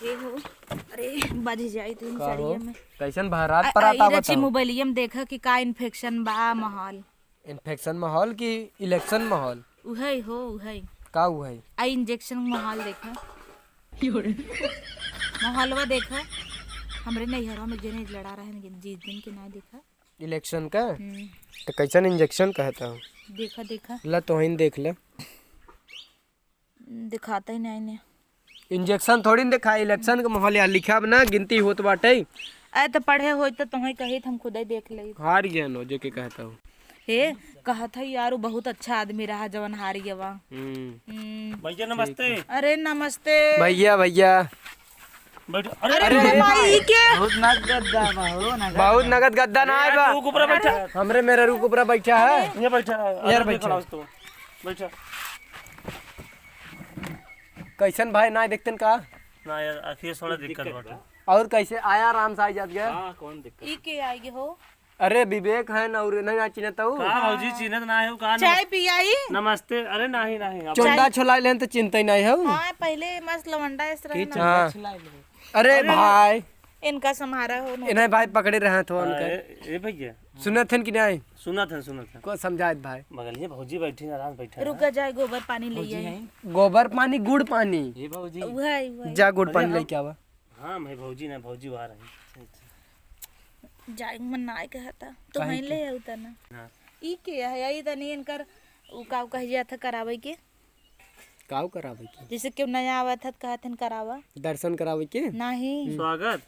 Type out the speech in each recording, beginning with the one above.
ये हो। अरे बज जाई तुम सड़िया में कैसन बहरात पर आता बता मोबाइलियम देखा कि का इन्फेक्शन बा माहौल। इन्फेक्शन माहौल की इलेक्शन माहौल उहई हो उहई का हुआ है? आई इंजेक्शन माहौल देखा माहौलवा देखा हमरे नैहरा में जने लड़ा रहे हैं जिस दिन के ना देखा इलेक्शन का तो कैसन इंजेक्शन कहता हूँ। देखा देखा ला तो ही देख ले दिखाता ही नहीं ने इंजेक्शन थोड़ी न दिखा इलेक्शन का माहौल यार लिखा ना गिनती होत बाटे। अरे तो पढ़े हो तो तुम्हें कही हम खुद ही देख ले हार गया नो जो के कहता हूँ। हे कहा था यार वो बहुत अच्छा आदमी रहा जवन हार गया वा। भैया नमस्ते। अरे नमस्ते भैया भैया अरे भाई के बहुत नगद गद्दा ना है बा ऊपर बैठा हमरे मेरा रूप ऊपर बैठा है ये बैठा यार बैठा बैठा कैसन भाई ना देखतन का ना यार आखिर थोड़ा दिक्कत बाटे। और कैसे आया आराम से आ जात गया। हां कौन दिक्कत ई के आएगी हो। अरे विवेक है ना और नहीं ना चिन्हता हूँ का भौजी चिन्हत ना है का चाय पियाई नमस्ते। अरे नहीं नहीं चोंदा छोला लेन तो चिंता ही नहीं है। हाँ पहले मस्त लवंडा इस तरह हाँ। अरे भाई इनका समारा हो इन्हें भाई पकड़े रहे तो उनके ए भैया सुनत हन कि नहीं सुना था को समझात भाई बगल में भौजी बैठी आराम बैठा रुका जाए गोबर पानी ले आई गोबर पानी गुड़ पानी ये भौजी वही जा गुड़ पानी लेके आवा। हां मैं भौजी ना भौजी आ रही जाए मन ना कहता तो मैं ले आऊ तना हां ई के है आई तनी इनकर उ काव कह जा था करावे के काव करावे के जैसे क्यों नया आवा था कहतन करावा दर्शन करावे के नहीं स्वागत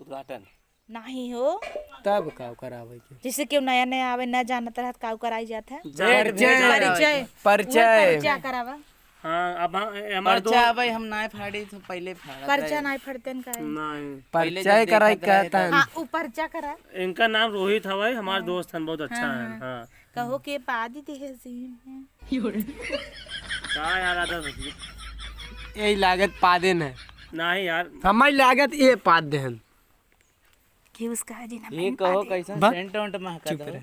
उद्घाटन नहीं हो तब काव करावे के जैसे क्यों नया नया आवे न जानत रहत काव कराई जात है परिचय परिचय परिचय करावा। हां अब हमार दो भाई हम नाय फाड़ी तो पहले फाड़ा परिचय नहीं फड़तन का नहीं परिचय कराई कहता है। हां ऊपर जा करा इनका नाम रोहित हवाई हमारे दोस्त हैं बहुत अच्छा है। हां कहो के पादी दे सी का यार आदत होती यही लागत पादेन है नहीं यार हमारी लागत ये पाद देहन के उसका जी ना ये कहो कैसा सेंट वेंट महका दो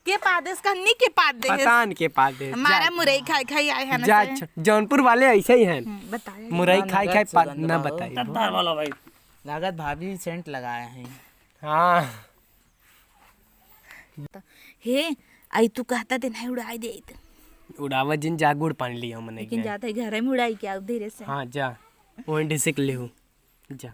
के पादेस का नी के पाद दे पतान के पाद दे हमारा मुरई खाई खाई आए हैं जा ना जौनपुर वाले ऐसे ही हैं बताए मुरई खाई खाई पाद ना बताइए। गद्दार वाला भाई लागत भाभी सेंट लगाया है। हाँ हे आई तू कहता ते नहीं उड़ाई दे उड़ावा जिन जा गुड़ पानी लिया मैंने लेकिन जाता है घर में उड़ाई क्या धीरे से। हाँ जा वहीं डिसिक ले हूँ जा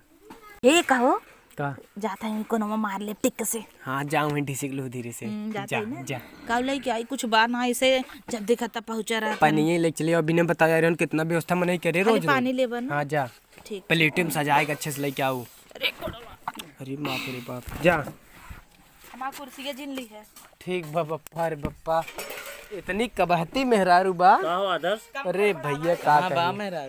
हे कहो का जाता है उनको नमा मार ले टिक से हाँ जा वहीं डिसिक लो धीरे से जाता जा है ना जा काव लाई क्या आई कुछ बार ना ऐसे जब देखा तब पहुंचा रहा था पानी ले चलिए अभी ने बताया रहे कितना व्यवस्था मैंने करे खाली रोज पानी ले बन हाँ जा ठीक प्लेट में सजाएगा अच्छे से लेके आओ। अरे बाप रे बाप जा हमारा कुर्सी जिन ली है ठीक बप्पा अरे बप्पा इतनी कबहती मेहरारू बा। का हो आदर्श अरे भैया का हां बा कही मेरा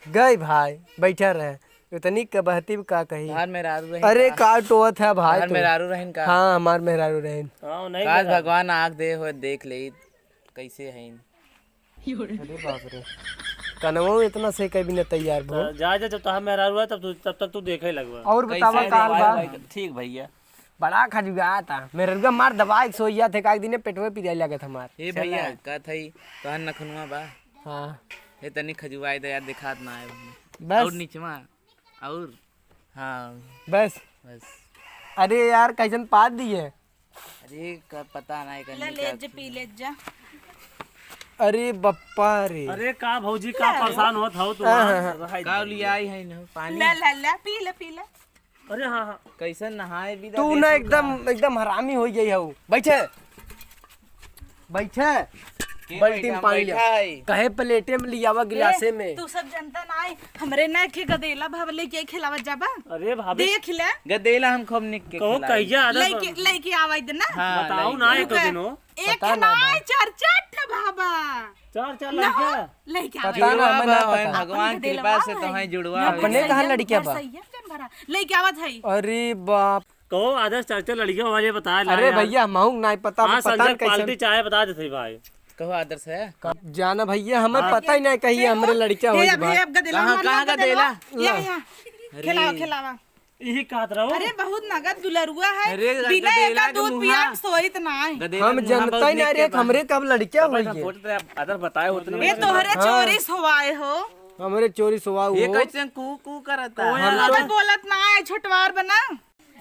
गए भाई बैठा रहे इतनी कबहती का कही। बाहर मेहरारू रहे अरे का टोत है भाई बाहर मेहरारू रहन का हाँ हमार मेहरारू रहेन। हां नहीं काश भगवान आंख दे हो देख ले कैसे है अरे बाप रे कनवो इतना से कभी न तैयार भो। जा जब तक मेरा हुआ तब तक तू देखे लगवा और बतावा काल बा ठीक भैया बड़ा खजुआ था मेरे मार दवाई सोइया थे का दिन पेटवे पिरिया लगे था हमार। ए भैया का थई कहन नखनुआ बा हाँ हे तनी खजुआई दे यार दिखात ना है बस और नीचवा और हां बस बस अरे यार कैसन पाद दिए। अरे का पता नहीं करनी ले जा पी ले जा अरे बप्पा रे अरे का भौजी का परेशान होत हो तू का लिया आई है ना पानी ले ले ले पी ले अरे हां हां कैसन नहाए भी तू ना एकदम हरामी हो गई है बैठे बैठे बाल्टी में पानी लिया कहे प्लेटे में लियावा गिलासे में तू सब जनता ना आई हमरे ना के गदेला भवले के खिलावत जाबा अरे भाभी देख ले गदेला हम खूब निक के कहो कहिया आदर्श लेके आवाई दे ना बताओ ना एक दिन हो एक ना चार चार बाबा चार लड़कियां लेके पता ना हमें ना पता भगवान कृपा से तो है जुड़वा अपने कहाँ लड़कियां बा। लेके आवत है अरे बाप कहो आदर्श चार लड़कियां वाले बता अरे भैया महंग नहीं पता हां पता संजय कैसे पार्टी चाय बता देते भाई कहो आदर्श है जाना भैया हमें पता ही नहीं कही हमरे लड़कियां हो भाई अब गदेला कहाँ गदेला खिलावा यही कहत रहो। अरे बहुत नगद दुलरुआ है अरे बिना गदेला एका दूध के पिया मुहा। सोइत ना है गदेला हम जनता ही नहीं रे हमरे कब लड़कियां हो फोटो आदर्श बताए उतने ये तोहरे चोरी सोवाए हो हमरे चोरी सुबह ये वो कैसे कू कू करता है? अगर बोलत ना है छोटवार बना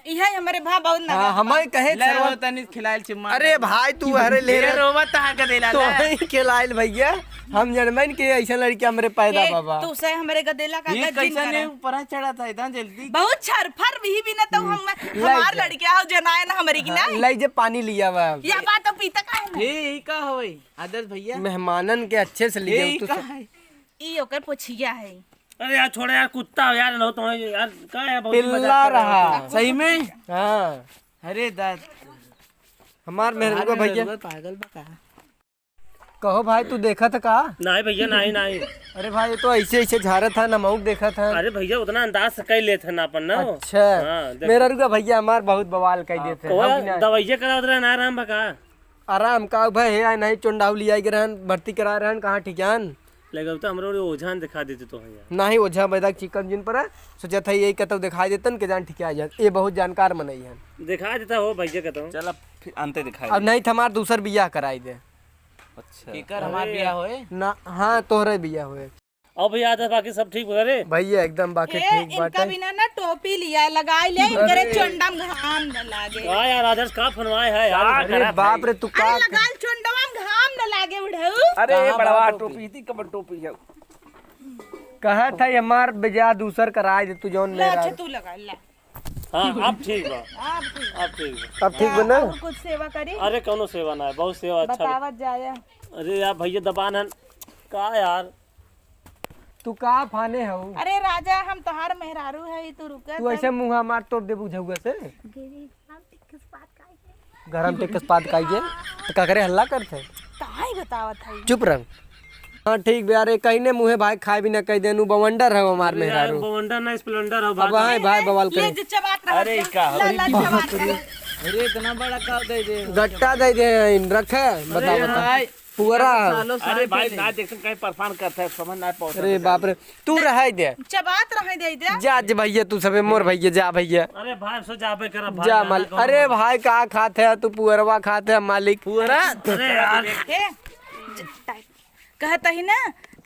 इहे हमरे भा बहुत ना हाँ, हमें कहे ले सरवा- वो तनी खिलाइल चिम्मा। अरे भाई तू अरे ले ये रहा रोवत कहाँ के देला तो ले? ही खिलाइल भैया हम जनमन के ऐसा लड़की हमरे पैदा ए, बाबा तू से हमरे गदेला का ये गज्जिन कैसे ने करा। ऊपर चढ़ा था इतना जल्दी? बहुत छरफर भी ना तो हम हमार लड़किया हो जनाए ना हमरे की ना लाई जे पानी लिया हुआ है। या बात तो पीता का है ये का होई आदर्श भैया? मेहमानन के अच्छे से लिए ये तू का है? ई ओकर पोछिया है अरे यार छोड़े यार, कुत्ता हो यार, नो तो यार क्या है, बहुत ही मजाक पिल्ला कर रहे हो। रहा सही में? हाँ अरे दाद हमार मेहरुआ भैया पागल बका। कहो भाई तू देखा था का? नहीं भैया, नहीं नहीं। अरे भाई ये तो ऐसे ऐसे झारा था नमक देखा था। अरे भैया उतना अंदाज से कई लेते ना अपन ना। अच्छा हाँ, देखो। मेरा रुका भैया हमार बहुत बवाल कर देते वो हैं। हम भी दवाइया करा उधर ना आराम बका। आराम का भाई है नहीं चुंडाऊ लिया के रहन भर्ती करा रहन कहाँ ठिकान लेकिन तो हमरो ओझान दिखा देते तो भैया। नहीं ओझा बैदा चिकन जिन पर है सोचा था यही कतौ दिखाई देतन के जान ठिका जाए ये बहुत जानकार मनई है। दिखा देता हो भैया कहता हूँ। चल अब फिर अंते दिखाई। अब नहीं हमार दूसर बियाह कराई दे अच्छा केकर हमार बियाह होए? ना हाँ तोहरे बियाह हुए और भैया आदत बाकी सब ठीक है रे। भैया एकदम बाकी ए, ठीक इनका बाटे। बिना ना टोपी लिया लगाई ले इनकरे चोंडम घाम न लागे हाँ यार आदर्श का फनवाए है यार। अरे बाप रे तू का अरे लगाल चोंडम घाम न लागे उड़ऊ अरे बड़वा टोपी थी कबर टोपी है। कहा था ये हमार बियाह दूसर कराई दे तू जौन ले मेरा अच्छा तू लगा ले हाँ अब ठीक बा, आप ठीक अब ठीक बा। अब ठीक बना और कुछ सेवा करी अरे कौनो सेवा ना है, बहुत सेवा अच्छा बा। बतावत जाए अरे यार भैया दबान है का यार। तू का फाने हो अरे राजा हम तोहार मेहरारू है तू रुका तू ऐसे मुंह मार तोड़ दे बुझौगा से गरम टेकस पात काइए तो का करे हल्ला करते काहे बतावत है चुप रह। हाँ ठीक बे अरे कहीं ने मुँहे भाई खाए भी ना कह देनु बवंडर है हमार यार मेहरारू बवंडर ना स्प्लेंडर हो अब भाई। भाई भाई बवाल ले करे जो चबात रहा अरे का हो? चबात रहा अरे इतना बड़ा का दे दे। गट्टा दे दे रखे बता बता भाई पूरा अरे भाई ना देखते कहीं परेशान करता है, समझ ना पहुंच। अरे बाप रे तू रह दे चबात रहे दे दे जा जा भैया तू सबे मोर भैया जा भैया अरे भाई सो जाबे कर भाई। जा मालिक अरे भाई का खाते है तू पुअरवा खाते है मालिक पूरा अरे यार हे कहता ही ना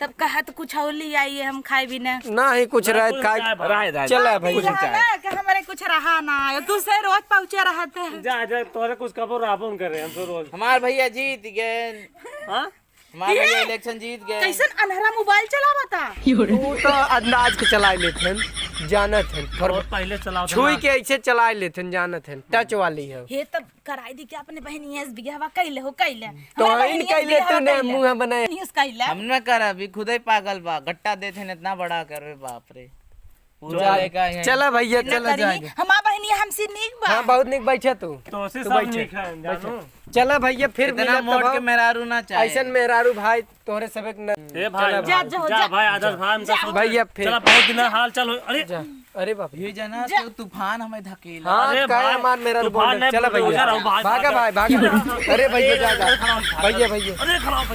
तब कहत कुछ और ले आइए हम खाए भी ना ना ही कुछ रहत खा चला भैया ना कि हमारे कुछ रहा ना तू से रोज पहुंचे रहते हैं जा जा तोरे कुछ कबर रापन कर रहे हम तो रोज। हमार भैया जीत गए। हाँ हमार भैया इलेक्शन जीत गए। कैसन अनहरा मोबाइल चला बता तू तो अंदाज के चला लेते हैं जानत है बहुत पहले चलाओ था छुई ना। के ऐसे चला लेते हैं जानत है टच वाली है हे तब कराई दी के अपने बहनिया से बियाहवा कैले हो कैले तो इन कैले तूने मुंह बनाए कैले हम न कर अभी खुद ही पागल बा गट्टा देते न इतना बड़ा कर बाप रे पूरा लेका है। चला भैया चला जाएंगे हमार बहनिया हमसे नीक बा हाँ बहुत निक बैठा तू तो से तू सब बैठ। ठीक है जानो। चला भैया फिर इतना मिलत मोड़ तब के मेहरारू ना चाहे। ऐसन मेहरारू भाई तोहरे सबक न ए भाई जा, जा, जा जा। भाई आदर्श भाई हम सब भैया फिर चला बहुत दिन हाल चल अरे जा अरे बाप ये जना तो तूफान हमें धकेला। हाँ अरे काय भाई, मार मेरा तूफान बोल नहीं, चला बुलडोजर भैया हो, भाग, भागा भागा। भाई भागा अरे भैया जा जा भैया भैया अरे खराब